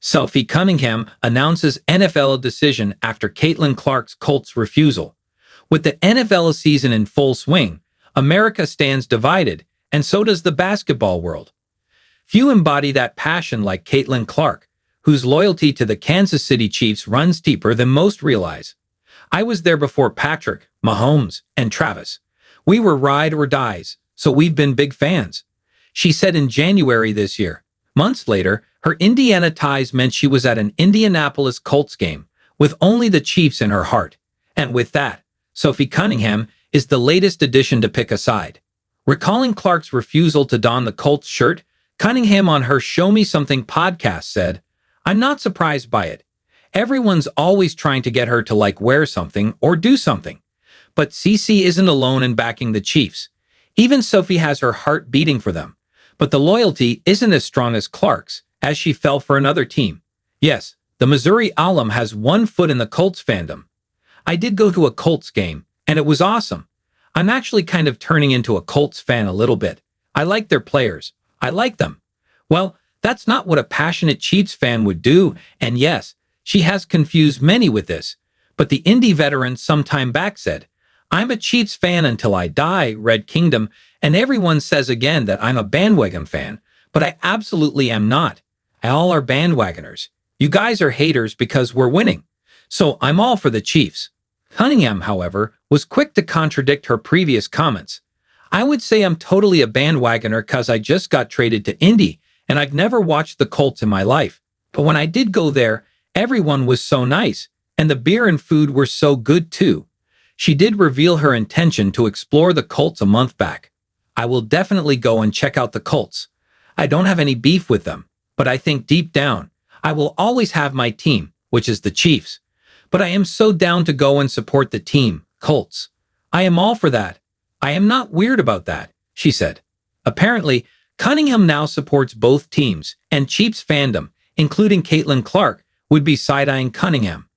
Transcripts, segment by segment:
Sophie Cunningham announces NFL decision after Caitlin Clark's Colts refusal. With the NFL season in full swing, America stands divided, and so does the basketball world. Few embody that passion like Caitlin Clark, whose loyalty to the Kansas City Chiefs runs deeper than most realize. I was there before Patrick, Mahomes, and Travis. We were ride or dies, so we've been big fans. She said in January this year. Months later, her Indiana ties meant she was at an Indianapolis Colts game, with only the Chiefs in her heart. And with that, Sophie Cunningham is the latest addition to pick a side. Recalling Clark's refusal to don the Colts shirt, Cunningham on her Show Me Something podcast said, "I'm not surprised by it. Everyone's always trying to get her to wear something or do something. But CC isn't alone in backing the Chiefs. Even Sophie has her heart beating for them. But the loyalty isn't as strong as Clark's, as she fell for another team. Yes, the Missouri alum has one foot in the Colts fandom. I did go to a Colts game, and it was awesome. I'm actually kind of turning into a Colts fan a little bit. I like their players. I like them." Well, that's not what a passionate Chiefs fan would do, and yes, she has confused many with this. But the Indy veteran some time back said, "I'm a Chiefs fan until I die, Red Kingdom, and everyone says again that I'm a bandwagon fan, but I absolutely am not. All are bandwagoners. You guys are haters because we're winning. So I'm all for the Chiefs." Cunningham, however, was quick to contradict her previous comments. "I would say I'm totally a bandwagoner because I just got traded to Indy, and I've never watched the Colts in my life. But when I did go there, everyone was so nice, and the beer and food were so good too." She did reveal her intention to explore the Colts a month back. "I will definitely go and check out the Colts. I don't have any beef with them, but I think deep down, I will always have my team, which is the Chiefs. But I am so down to go and support the team, Colts. I am all for that. I am not weird about that," she said. Apparently, Cunningham now supports both teams, and Chiefs fandom, including Caitlin Clark, would be side-eyeing Cunningham.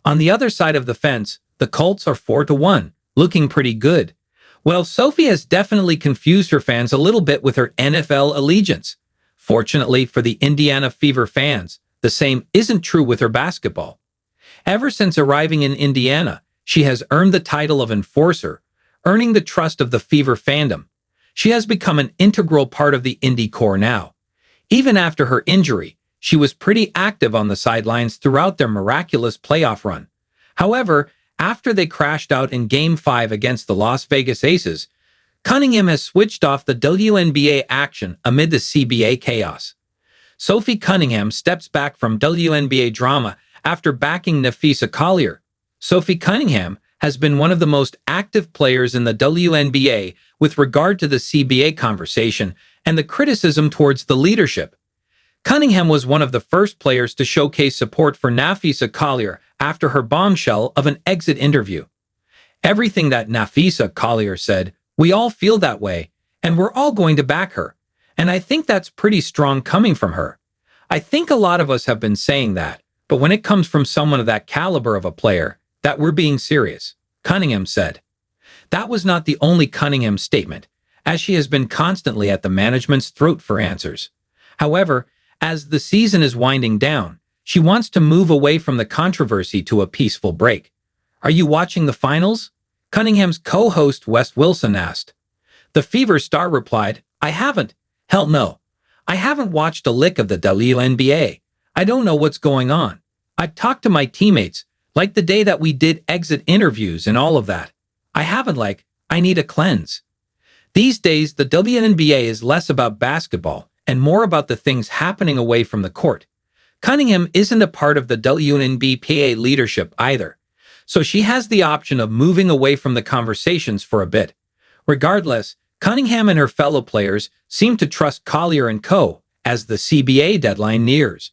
On the other side of the fence, the Colts are 4-1, looking pretty good. Well, Sophie has definitely confused her fans a little bit with her NFL allegiance. Fortunately for the Indiana Fever fans, the same isn't true with her basketball. Ever since arriving in Indiana, she has earned the title of enforcer, earning the trust of the Fever fandom. She has become an integral part of the Indy core now. Even after her injury, she was pretty active on the sidelines throughout their miraculous playoff run. However, after they crashed out in Game 5 against the Las Vegas Aces, Cunningham has switched off the WNBA action amid the CBA chaos. Sophie Cunningham steps back from WNBA drama after backing Napheesa Collier. Sophie Cunningham has been one of the most active players in the WNBA with regard to the CBA conversation and the criticism towards the leadership. Cunningham was one of the first players to showcase support for Napheesa Collier after her bombshell of an exit interview. "Everything that Napheesa Collier said, we all feel that way, and we're all going to back her. And I think that's pretty strong coming from her. I think a lot of us have been saying that, but when it comes from someone of that caliber of a player, that we're being serious," Cunningham said. That was not the only Cunningham statement, as she has been constantly at the management's throat for answers. However, as the season is winding down, she wants to move away from the controversy to a peaceful break. "Are you watching the finals?" Cunningham's co-host Wes Wilson asked. The Fever star replied, "I haven't. Hell no. I haven't watched a lick of the WNBA. I don't know what's going on. I've talked to my teammates, like the day that we did exit interviews and all of that. I haven't I need a cleanse." These days, the WNBA is less about basketball and more about the things happening away from the court. Cunningham isn't a part of the WNBA leadership either, so she has the option of moving away from the conversations for a bit. Regardless, Cunningham and her fellow players seem to trust Collier and co. as the CBA deadline nears.